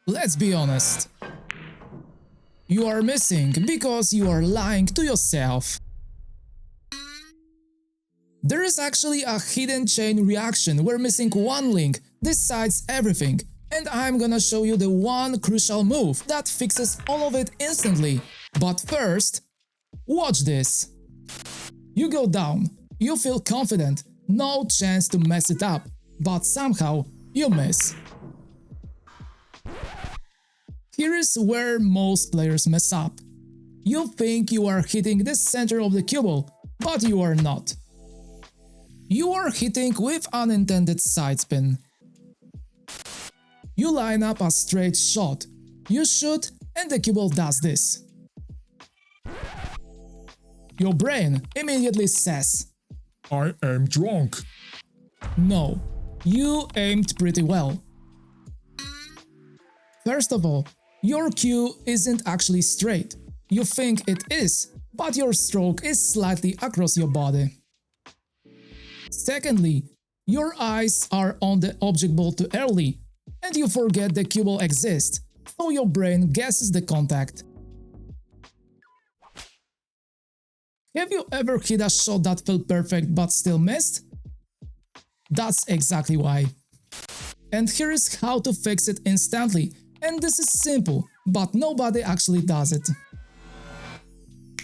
Let's be honest. You are missing because you are lying to yourself. There is actually a hidden chain reaction where missing one link decides everything, and I'm gonna show you the one crucial move that fixes all of it instantly. But first, watch this. You go down, you feel confident, no chance to mess it up, but somehow you miss. Here is where most players mess up. You think you are hitting the center of the cue ball, but you are not. You are hitting with unintended side spin. You line up a straight shot, you shoot, and the cue ball does this. Your brain immediately says, I am drunk. no, you aimed pretty well. First of all, your cue isn't actually straight. You think it is, but your stroke is slightly across your body. Secondly, your eyes are on the object ball too early, and you forget the cue ball exists, so your brain guesses the contact. Have you ever hit a shot that felt perfect but still missed? That's exactly why. And here is how to fix it instantly, and this is simple, but nobody actually does it.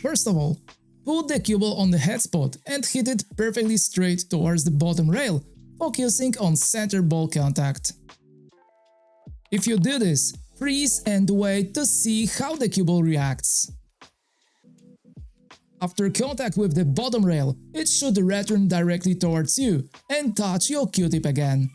First of all, put the cue ball on the head spot and hit it perfectly straight towards the bottom rail, focusing on center ball contact. If you do this, freeze and wait to see how the cue ball reacts. After contact with the bottom rail, it should return directly towards you and touch your cue tip again.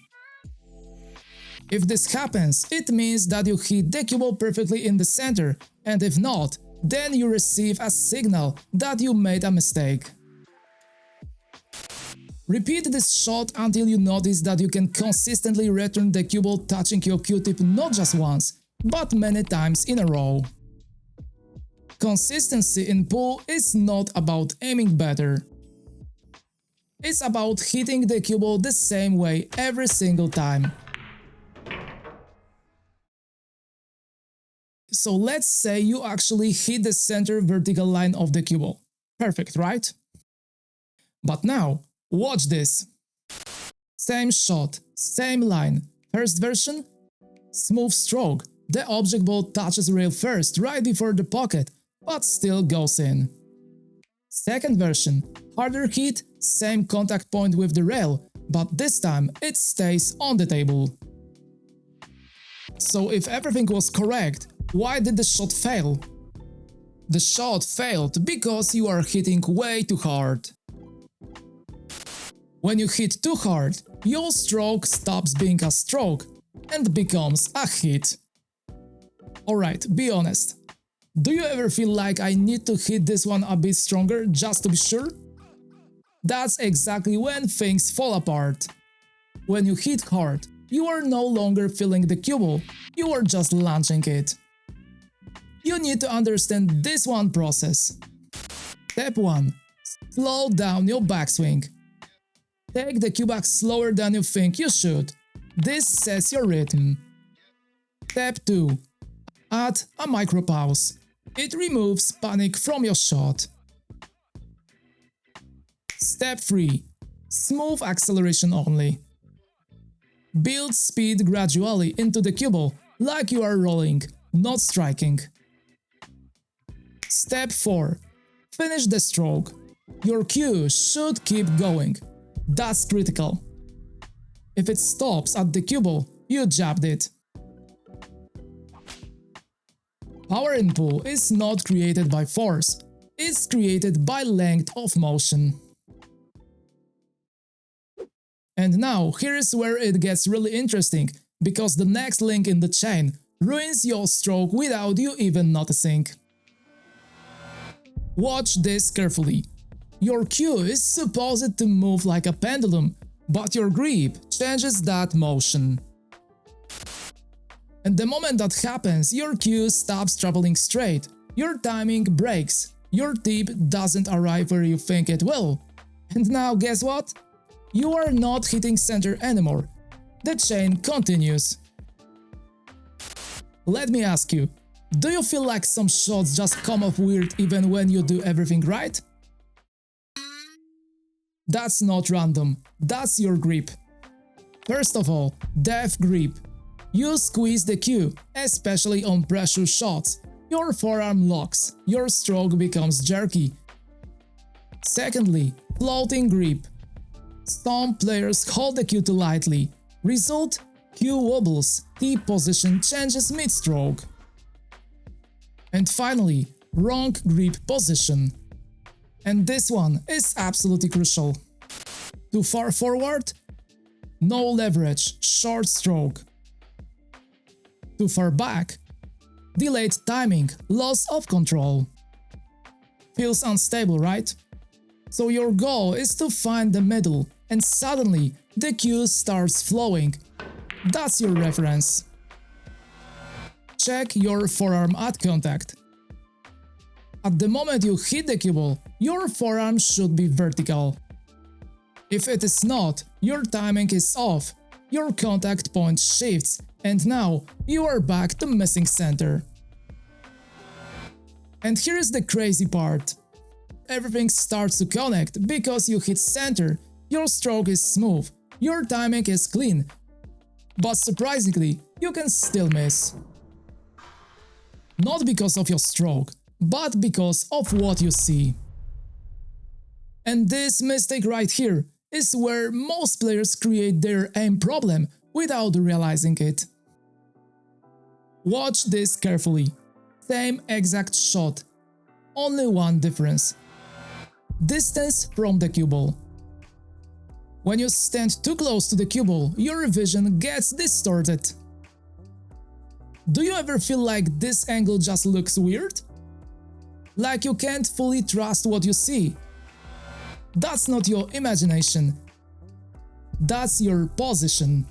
If this happens, it means that you hit the cue ball perfectly in the center, and if not, then you receive a signal that you made a mistake. Repeat this shot until you notice that you can consistently return the cue ball touching your cue tip not just once, but many times in a row. Consistency in pool is not about aiming better. It's about hitting the cue ball the same way every single time. So let's say you actually hit the center vertical line of the cue ball. Perfect, right? But now, watch this. Same shot, same line. First version? Smooth stroke. The object ball touches rail first, right before the pocket, but still goes in. Second version, harder hit, same contact point with the rail, but this time it stays on the table. So if everything was correct, why did the shot fail? The shot failed because you are hitting way too hard. When you hit too hard, your stroke stops being a stroke and becomes a hit. Alright, be honest. Do you ever feel like I need to hit this one a bit stronger just to be sure? That's exactly when things fall apart. When you hit hard, you are no longer feeling the cue ball, you are just launching it. You need to understand this one process. Step 1. Slow down your backswing. Take the cue back slower than you think you should. This sets your rhythm. Step 2. Add a micro pause. It removes panic from your shot. Step 3. Smooth acceleration only. Build speed gradually into the cue ball like you are rolling, not striking. Step 4. Finish the stroke. Your cue should keep going. That's critical. If it stops at the cue ball, you jabbed it. Power in pool is not created by force, it's created by length of motion. And now, here is where it gets really interesting, because the next link in the chain ruins your stroke without you even noticing. Watch this carefully. Your cue is supposed to move like a pendulum, but your grip changes that motion. And the moment that happens, your cue stops traveling straight, your timing breaks, your tip doesn't arrive where you think it will. And now guess what? You are not hitting center anymore. The chain continues. Let me ask you, do you feel like some shots just come off weird even when you do everything right? That's not random, that's your grip. First of all, depth grip. You squeeze the cue, especially on pressure shots. Your forearm locks, your stroke becomes jerky. Secondly, floating grip. Some players hold the cue too lightly. Result: cue wobbles, tip position changes mid-stroke. And finally, wrong grip position. And this one is absolutely crucial. Too far forward? No leverage, short stroke. Too far back? Delayed timing, loss of control. Feels unstable, right? So your goal is to find the middle, and suddenly the cue starts flowing. That's your reference. Check your forearm at contact. At the moment you hit the cue ball, your forearm should be vertical. If it is not, your timing is off, your contact point shifts, and now you are back to missing center. And here's the crazy part. Everything starts to connect because you hit center, your stroke is smooth, your timing is clean, but surprisingly, you can still miss. Not because of your stroke, but because of what you see. And this mistake right here is where most players create their aim problem without realizing it. Watch this carefully. Same exact shot, only one difference. Distance from the cue ball. When you stand too close to the cue ball, your vision gets distorted. Do you ever feel like this angle just looks weird? Like you can't fully trust what you see? That's not your imagination. That's your position.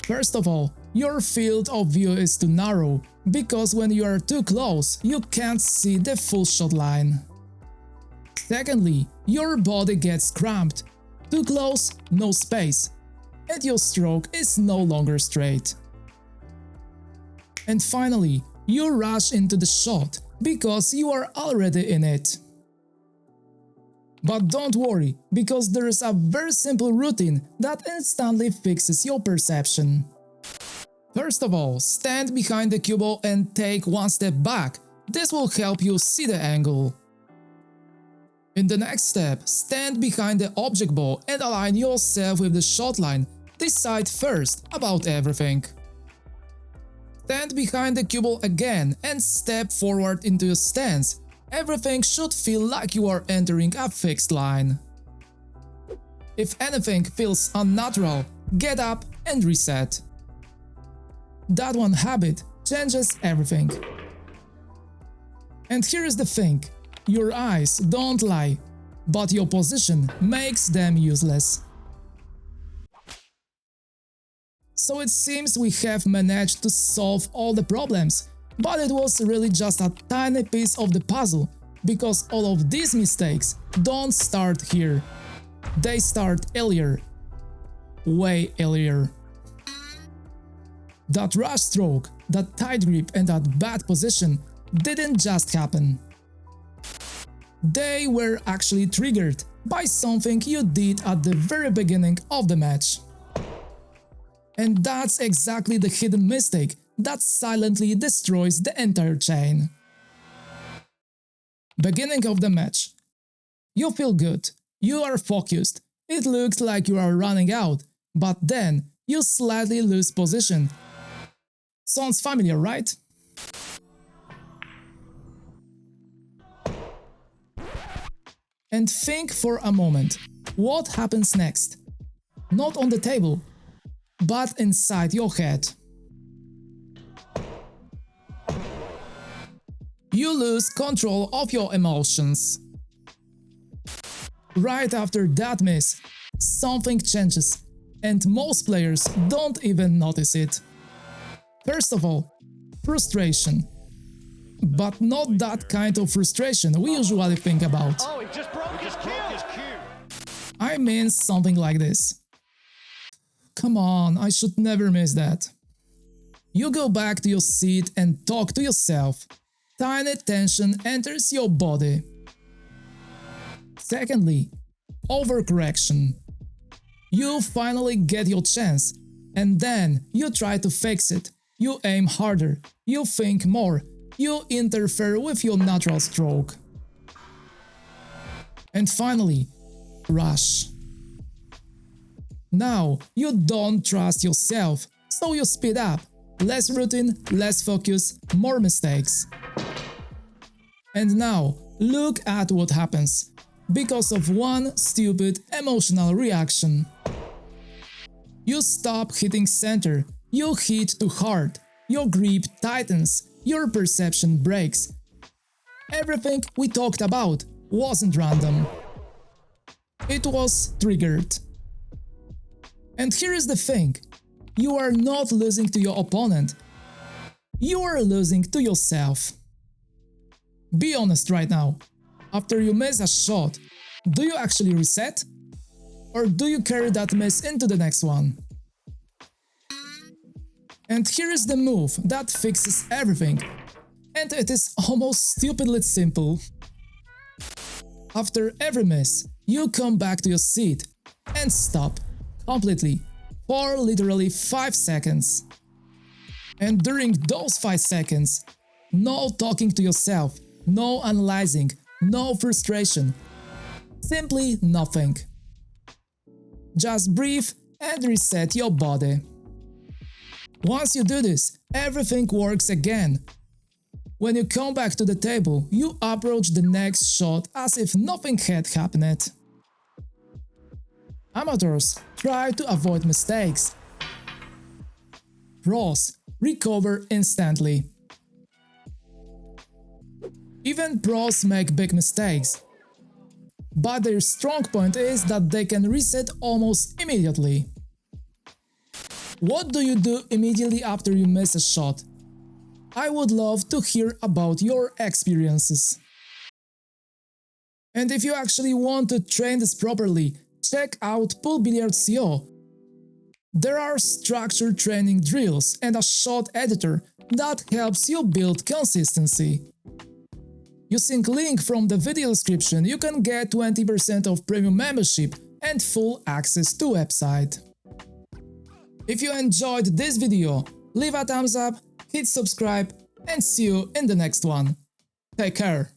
First of all, your field of view is too narrow, because when you are too close, you can't see the full shot line. Secondly, your body gets cramped. Too close, no space, and your stroke is no longer straight. And finally, you rush into the shot because you are already in it. But don't worry, because there is a very simple routine that instantly fixes your perception. First of all, stand behind the cue ball and take one step back. This will help you see the angle. In the next step, stand behind the object ball and align yourself with the shot line. Decide first about everything. Stand behind the cue ball again and step forward into your stance. Everything should feel like you are entering a fixed line. If anything feels unnatural, get up and reset. That one habit changes everything. And here is the thing. Your eyes don't lie, but your position makes them useless. So it seems we have managed to solve all the problems, but it was really just a tiny piece of the puzzle, because all of these mistakes don't start here. They start earlier. Way earlier. That rush stroke, that tight grip and that bad position didn't just happen. They were actually triggered by something you did at the very beginning of the match. And that's exactly the hidden mistake that silently destroys the entire chain. Beginning of the match. You feel good, you are focused, it looks like you are running out, but then you slightly lose position. Sounds familiar, right? And think for a moment, what happens next? Not on the table, but inside your head. You lose control of your emotions. Right after that miss, something changes, and most players don't even notice it. First of all, frustration. But not that kind of frustration we usually think about. Oh, he just broke his cue! I mean something like this. Come on, I should never miss that. You go back to your seat and talk to yourself. Tiny tension enters your body. Secondly, overcorrection. You finally get your chance, and then you try to fix it. You aim harder, you think more, you interfere with your natural stroke. And finally, rush. Now you don't trust yourself, so you speed up. Less routine, less focus, more mistakes. And now, look at what happens. Because of one stupid emotional reaction. You stop hitting center, you hit too hard, your grip tightens, your perception breaks. Everything we talked about wasn't random. It was triggered. And here is the thing. You are not losing to your opponent. You are losing to yourself. Be honest right now. After you miss a shot, do you actually reset? Or do you carry that miss into the next one? And here is the move that fixes everything. And it is almost stupidly simple. After every miss, you come back to your seat and stop completely for literally 5 seconds. And during those 5 seconds, no talking to yourself, no analyzing, no frustration, simply nothing. Just breathe and reset your body. Once you do this, everything works again. When you come back to the table, you approach the next shot as if nothing had happened. Amateurs try to avoid mistakes. Pros recover instantly. Even pros make big mistakes. But their strong point is that they can reset almost immediately. What do you do immediately after you miss a shot? I would love to hear about your experiences. And if you actually want to train this properly, check out poolbilliards.co. There are structured training drills and a shot editor that helps you build consistency. Using link from the video description, you can get 20% of premium membership and full access to website. If you enjoyed this video, leave a thumbs up, hit subscribe, and see you in the next one. Take care!